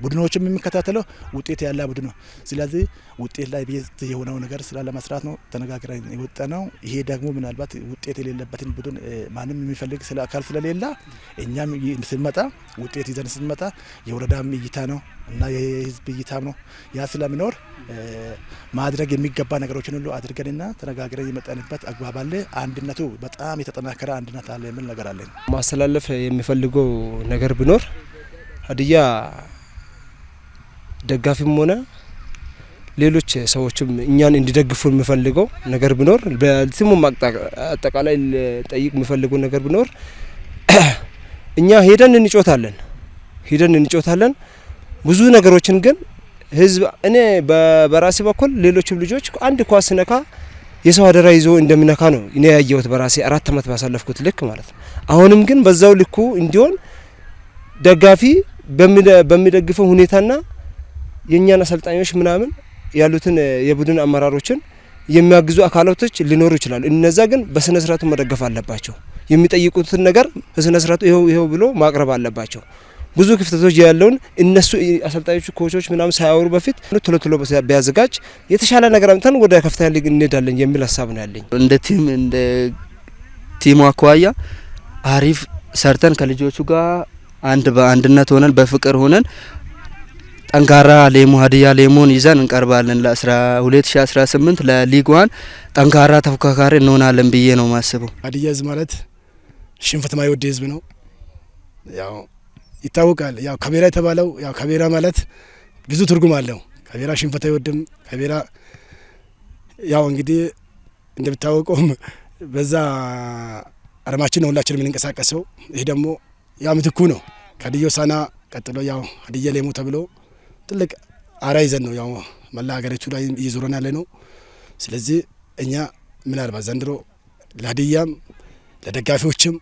ቡድኖችም የሚከታተለው ውጤት ያለ ቡድን ነው። ስለዚህ ውጤት ላይ ቤት የሆነው ነገር ስራ ለመስራት ነው ተነጋግረን የወጣ ነው። ይሄ ደግሞ ምናልባት ውጤት የሌለበትን ቡድን ማንም የሚፈልግ ስለ አካል ስለሌላ እኛም ስንመጣ ውጤት ይዘን ስንመጣ የወረዳም እይታ ነው እና የህዝብ እይታም ነው። ያ ስለሚኖር ማድረግ የሚገባ ነገሮችን ሁሉ አድርገንና ተነጋግረን የመጣንበት አግባብ አለ። አንድነቱ በጣም የተጠናከረ አንድነት አለ የሚል ነገር አለን። ማስተላለፍ የሚፈልገው ነገር ቢኖር ሀዲያ ደጋፊም ሆነ ሌሎች ሰዎችም እኛን እንዲደግፉ የሚፈልገው ነገር ቢኖር በቲሙ አጠቃላይ ጠይቅ የሚፈልገው ነገር ቢኖር እኛ ሄደን እንጮታለን ብዙ ነገሮችን ግን ህዝብ እኔ በራሴ በኩል ሌሎችም ልጆች አንድ ኳስ ነካ የሰው አደራ ይዞ እንደሚነካ ነው እኔ ያየሁት በራሴ 4 አመት ባሳለፍኩት ልክ ማለት ነው። አሁንም ግን በዛው ልኩ እንዲሆን ደጋፊ በሚደግፈው ሁኔታና የኛን አሰልጣኞች ምናምን ያሉትን የቡድን አመራሮችን የሚያግዙ አካላቶች ሊኖሩ ይችላሉ። እነዛ ግን በስነ ስርዓቱ መደገፍ አለባቸው። የሚጠይቁትን ነገር በስነ ስርዓቱ ይሄው ብሎ ማቅረብ አለባቸው። ብዙ ክፍተቶች ያለውን እነሱ አሰልጣኞች ኮቾች ምናምን ሳያወሩ በፊት ቶሎ ቢያዘጋጅ የተሻለ ነገር አምጥተን ወደ ከፍተኛ ሊግ እንሄዳለን የሚል ሀሳብ ነው ያለኝ። እንደ ቲሙ አኳያ አሪፍ ሰርተን ከልጆቹ ጋር በአንድነት ሆነን በፍቅር ሆነን ጠንካራ ሀዲያ ሌሞን ይዘን እንቀርባለን። ለ2018 ለሊግ 1 ጠንካራ ተፎካካሪ እንሆናለን ብዬ ነው ማስበው። ሀዲያ ህዝብ ማለት ሽንፈት ማይወድ ህዝብ ነው። ያው ይታወቃል። ያው ካቤራ የተባለው ያው ካቤራ ማለት ብዙ ትርጉም አለው። ካቤራ ሽንፈት አይወድም። ካቤራ ያው እንግዲህ እንደምታወቀውም በዛ አርማችን ነው ሁላችንም የምንንቀሳቀሰው። ይሄ ደግሞ ያው ምትኩ ነው። ከሀዲያ ሆሳዕና ቀጥሎ ያው ሀዲያ ሌሞ ተብሎ ትልቅ አራ ይዘን ነው ያው መላ ሀገሪቱ ላይ እየዞረን ያለ ነው። ስለዚህ እኛ ምናልባት ዘንድሮ ለሀዲያም ለደጋፊዎችም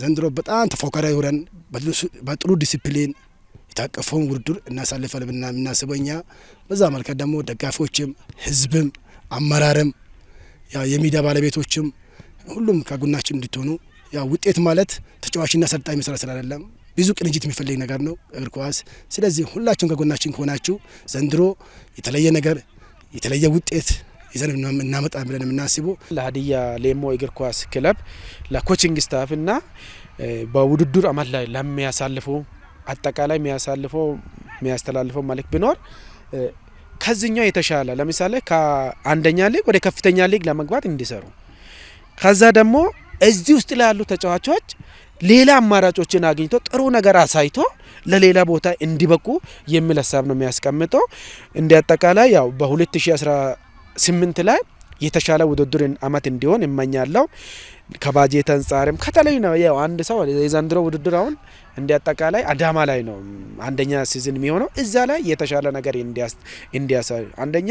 ዘንድሮ በጣም ተፎካካሪ ሆነን በጥሩ ዲሲፕሊን የታቀፈውን ውድድር እናሳልፋለን ብለን የምናስበው እኛ በዛ መልኩ ደግሞ ደጋፊዎችም ህዝብም አመራርም ያው የሚዲያ ባለቤቶችም ሁሉም ከጎናችን እንድትሆኑ ያው ውጤት ማለት ተጫዋችና አሰልጣኝ መስራት ስላለም ብዙ ቅንጅት የሚፈልግ ነገር ነው እግር ኳስ። ስለዚህ ሁላችሁም ከጎናችን ከሆናችሁ ዘንድሮ የተለየ ነገር የተለየ ውጤት ይዘን እናመጣ ብለን የምናስበው ለሀዲያ ሌሞ እግር ኳስ ክለብ ለኮቺንግ ስታፍና በውድድር አመት ላይ ለሚያሳልፈው አጠቃላይ የሚያስተላልፈው መልእክት ቢኖር ከዚህኛው የተሻለ ለምሳሌ ከአንደኛ ሊግ ወደ ከፍተኛ ሊግ ለመግባት እንዲሰሩ ከዛ ደግሞ እዚህ ውስጥ ላይ ያሉ ተጫዋቾች ሌላ አማራጮችን አግኝቶ ጥሩ ነገር አሳይቶ ለሌላ ቦታ እንዲበቁ የሚል ሀሳብ ነው የሚያስቀምጠው። እንደ አጠቃላይ ያው በ2018 ላይ የተሻለ ውድድር አመት እንዲሆን እመኛለሁ። ከባጀት አንጻርም ከተለይ ነው ያው አንድ ሰው የዘንድሮ ውድድር አሁን እንደ አጠቃላይ አዳማ ላይ ነው አንደኛ ሲዝን የሚሆነው። እዛ ላይ የተሻለ ነገር እንዲያሳይ አንደኛ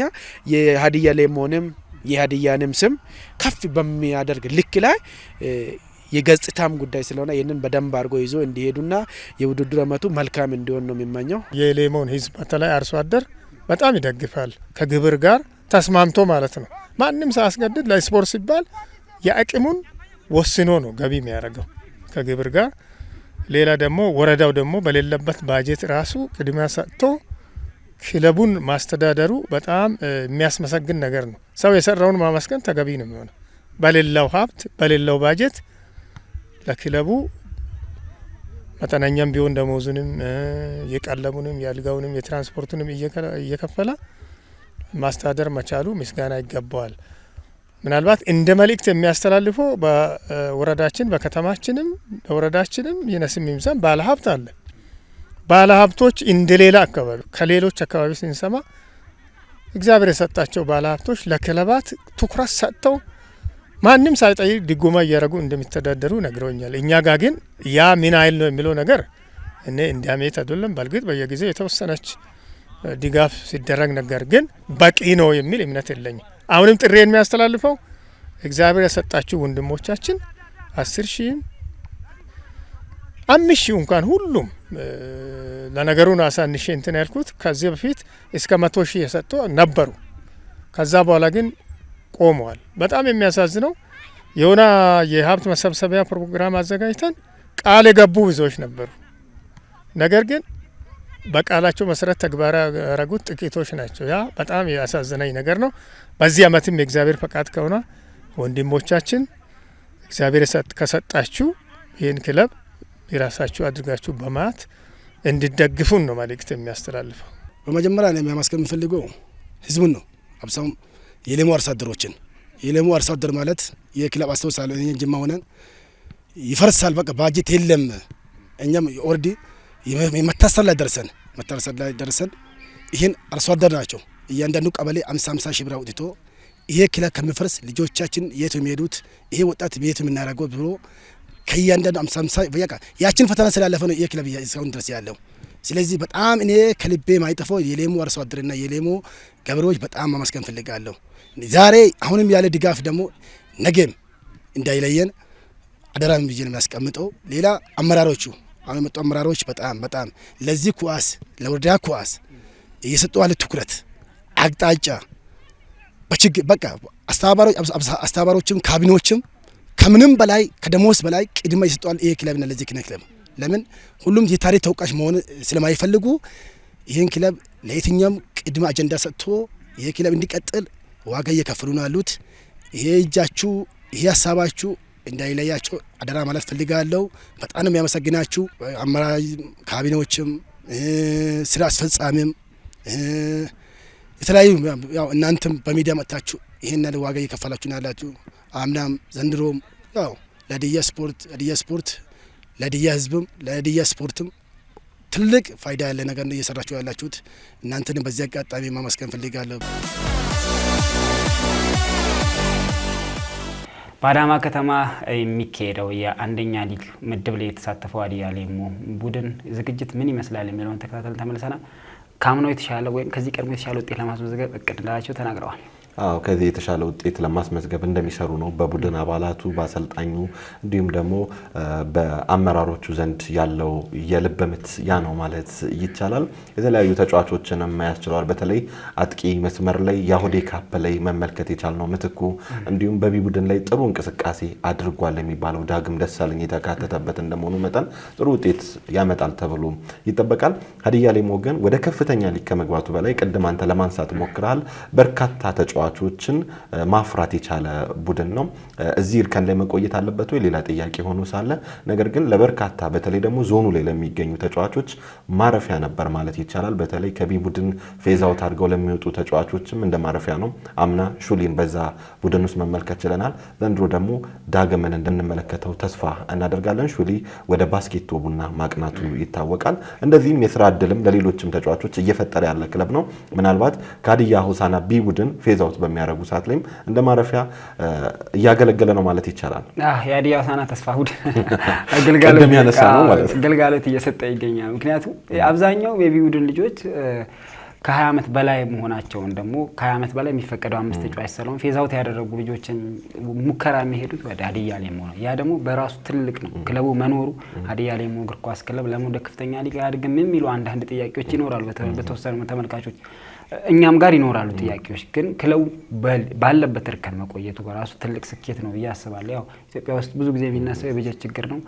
የሀዲያ ሌሞንም የሀዲያንም ስም ከፍ በሚያደርግ ልክ ላይ የገጽታም ጉዳይ ስለሆነ ይህንን በደንብ አድርጎ ይዞ እንዲሄዱና የውድድር አመቱ መልካም እንዲሆን ነው የሚመኘው። የሌሞን ህዝብ በተለይ አርሶ አደር በጣም ይደግፋል። ከግብር ጋር ተስማምቶ ማለት ነው። ማንም ሳያስገድድ ለስፖርት ሲባል የአቅሙን ወስኖ ነው ገቢ የሚያደርገው ከግብር ጋር። ሌላ ደግሞ ወረዳው ደግሞ በሌለበት ባጀት ራሱ ቅድሚያ ሰጥቶ ክለቡን ማስተዳደሩ በጣም የሚያስመሰግን ነገር ነው። ሰው የሰራውን ማመስገን ተገቢ ነው የሚሆነው። በሌላው ሀብት በሌላው ባጀት ለክለቡ መጠነኛም ቢሆን ደሞዙንም የቀለቡንም የአልጋውንም የትራንስፖርቱንም እየከፈለ ማስተዳደር መቻሉ ምስጋና ይገባዋል። ምናልባት እንደ መልእክት የሚያስተላልፈው በወረዳችን በከተማችንም በወረዳችንም ይነስም ይምዛም ባለሀብት አለ። ባለሀብቶች እንደሌላ አካባቢ ከሌሎች አካባቢ ስንሰማ እግዚአብሔር የሰጣቸው ባለሀብቶች ለክለባት ትኩረት ሰጥተው ማንም ሳይጠይቅ ድጎማ እያደረጉ እንደሚተዳደሩ ነግረውኛል። እኛ ጋር ግን ያ ምን አይል ነው የሚለው ነገር እኔ እንዲያሜት አይደለም። በእርግጥ በየጊዜው የተወሰነች ድጋፍ ሲደረግ ነገር ግን በቂ ነው የሚል እምነት የለኝም። አሁንም ጥሪ የሚያስተላልፈው እግዚአብሔር የሰጣችሁ ወንድሞቻችን 10 ሺህም 5 ሺህ እንኳን ሁሉም ለነገሩን አሳንሼ እንትን ያልኩት ከዚህ በፊት እስከ 100 ሺህ የሰጡ ነበሩ። ከዛ በኋላ ግን ቆመዋል። በጣም የሚያሳዝነው የሆነ የሀብት መሰብሰቢያ ፕሮግራም አዘጋጅተን ቃል የገቡ ብዙዎች ነበሩ። ነገር ግን በቃላቸው መሰረት ተግባራዊ ያደረጉት ጥቂቶች ናቸው። ያ በጣም ያሳዘነኝ ነገር ነው። በዚህ አመትም የእግዚአብሔር ፈቃድ ከሆነ ወንድሞቻችን እግዚአብሔር ከሰጣችሁ ይህን ክለብ የራሳችሁ አድርጋችሁ በማት እንዲደግፉን ነው መልእክት የሚያስተላልፈው። በመጀመሪያ ነው የሚያመስገን የምፈልገው ህዝቡን ነው። አብዛም የሌሙ አርሶ አደሮችን የሌሙ አርሶ አደር ማለት የክለብ አስተዋጽኦ እኔ ጅማ ሆነን ይፈርሳል፣ በቃ ባጀት የለም። እኛም ኦልሬዲ መታሰር ላይ ደርሰን ይህን አርሶ አደር ናቸው እያንዳንዱ ቀበሌ 50 ሺህ ብር አውጥቶ ይሄ ክለብ ከሚፈርስ ልጆቻችን የት የሚሄዱት ይሄ ወጣት ቤት የምናደርገው ብሎ ከእያንዳንዱ 50 በቃ ያችን ፈተና ስላለፈ ነው ይሄ ክለብ እስካሁን ድረስ ያለው። ስለዚህ በጣም እኔ ከልቤ ማይጠፋው የሌሙ አርሶ አደርና የሌሙ ገበሬዎች በጣም ማመስገን ፈልጋለሁ። ዛሬ አሁንም ያለ ድጋፍ ደግሞ ነገም እንዳይለየን አደራም ብዬ ነው የሚያስቀምጠው። ሌላ አመራሮቹ አሁን የመጡ አመራሮች በጣም ለዚህ ኳስ ለወረዳ ኳስ እየሰጡ ያለ ትኩረት አቅጣጫ በችግር በቃ አስተባባሪዎችም ካቢኔዎችም ከምንም በላይ ከደሞዝ በላይ ቅድመ ይሰጣል ይሄ ክለብና ለዚህ ክለብ ለምን ሁሉም የታሪክ ተወቃሽ መሆን ስለማይፈልጉ ይህን ክለብ ለየትኛውም ቅድመ አጀንዳ ሰጥቶ ይሄ ክለብ እንዲቀጥል ዋጋ እየከፈሉ ነው ያሉት። ይሄ እጃችሁ ይሄ ሀሳባችሁ እንዳይለያቸው አደራ ማለት ፈልጋለሁ። በጣም ነው የሚያመሰግናችሁ አመራር ካቢኔዎችም ስራ አስፈጻሚም የተለያዩ ያው እናንተም በሚዲያ መጥታችሁ ይሄን ዋጋ እየከፈላችሁ ነው ያላችሁ። አምናም ዘንድሮም ያው ለሀዲያ ስፖርት ለሀዲያ ህዝብም ለሀዲያ ስፖርትም ትልቅ ፋይዳ ያለ ነገር ነው እየሰራችሁ ያላችሁት። እናንተንም በዚህ አጋጣሚ ማመስገን ፈልጋለሁ። በአዳማ ከተማ የሚካሄደው የአንደኛ ሊግ ምድብ ላይ የተሳተፈው ሀዲያ ሌሞ ቡድን ዝግጅት ምን ይመስላል የሚለውን ተከታተል ተመልሰናል። ካምናው የተሻለ ወይም ከዚህ ቀድሞ የተሻለ ውጤት ለማስመዝገብ እቅድ እንዳላቸው ተናግረዋል። አዎ ከዚህ የተሻለ ውጤት ለማስመዝገብ እንደሚሰሩ ነው በቡድን አባላቱ በአሰልጣኙ እንዲሁም ደግሞ በአመራሮቹ ዘንድ ያለው የልብ ምት ያ ነው ማለት ይቻላል። የተለያዩ ተጫዋቾችንም ያስችላል። በተለይ አጥቂ መስመር ላይ ያሁዴ ካፕ ላይ መመልከት የቻልነው ምትኩ እንዲሁም በቢ ቡድን ላይ ጥሩ እንቅስቃሴ አድርጓል የሚባለው ዳግም ደሳለኝ የተካተተበት እንደመሆኑ መጠን ጥሩ ውጤት ያመጣል ተብሎ ይጠበቃል። ሀዲያ ሌሞ ግን ወደ ከፍተኛ ሊግ ከመግባቱ በላይ ቅድም አንተ ለማንሳት ሞክረሃል በርካታ ተጫዋቾችን ማፍራት የቻለ ቡድን ነው። እዚህ እርከን ላይ መቆየት አለበት ወይ ሌላ ጥያቄ ሆኖ ሳለ ነገር ግን ለበርካታ በተለይ ደግሞ ዞኑ ላይ ለሚገኙ ተጫዋቾች ማረፊያ ነበር ማለት ይቻላል። በተለይ ከቢ ቡድን ፌዝ አውት አድርገው ለሚወጡ ተጫዋቾችም እንደ ማረፊያ ነው። አምና ሹሊን በዛ ቡድን ውስጥ መመልከት ችለናል። ዘንድሮ ደግሞ ዳግምን እንድንመለከተው ተስፋ እናደርጋለን። ሹሊ ወደ ባስኬቶ ቡና ማቅናቱ ይታወቃል። እንደዚህም የስራ እድልም ለሌሎችም ተጫዋቾች እየፈጠረ ያለ ክለብ ነው። ምናልባት ከሀዲያ ሆሳዕና ቢ ቡድን ፌዝ አውት በሚያደርጉ ሰዓት ላይም እንደ ማረፊያ እያገለገለ ነው ማለት ይቻላል። የሀዲያ ሆሳዕና ተስፋ ቡድን አገልግሎት እየሰጠ ይገኛል። ምክንያቱም አብዛኛው የቢ ቡድን ልጆች ከ20 ዓመት በላይ መሆናቸውን ደግሞ ከ20 ዓመት በላይ የሚፈቀደው 5 ተጫዋች ስለሆነ ፌዝ አውት ያደረጉ ልጆችን ሙከራ የሚሄዱት ወደ ሀዲያ ሌሞ ነው። ያ ደግሞ በራሱ ትልቅ ነው። ክለቡ መኖሩ ሀዲያ ሌሞ እግር ኳስ ክለብ ለምን ወደ ከፍተኛ ሊግ አያድግም የሚሉ አንዳንድ ጥያቄዎች ይኖራሉ በተወሰኑ ተመልካቾች እኛም ጋር ይኖራሉ ጥያቄዎች። ግን ክለቡ ባለበት እርከን መቆየቱ በራሱ ትልቅ ስኬት ነው ብዬ አስባለሁ። ያው ኢትዮጵያ ውስጥ ብዙ ጊዜ የሚነሳው የበጀት ችግር ነው።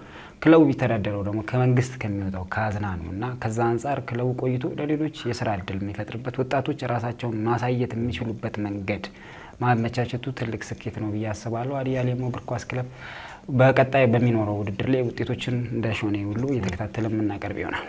ክለቡ ቢተዳደረው ደግሞ ከመንግስት ከሚወጣው ካዝና ነው እና ከዛ አንጻር ክለቡ ቆይቶ ለሌሎች የስራ እድል የሚፈጥርበት ወጣቶች ራሳቸውን ማሳየት የሚችሉበት መንገድ ማመቻቸቱ ትልቅ ስኬት ነው ብዬ አስባለሁ። ሀዲያ ሌሞ እግር ኳስ ክለብ በቀጣይ በሚኖረው ውድድር ላይ ውጤቶችን እንዳሾነ ሁሉ እየተከታተለ የምናቀርብ ይሆናል።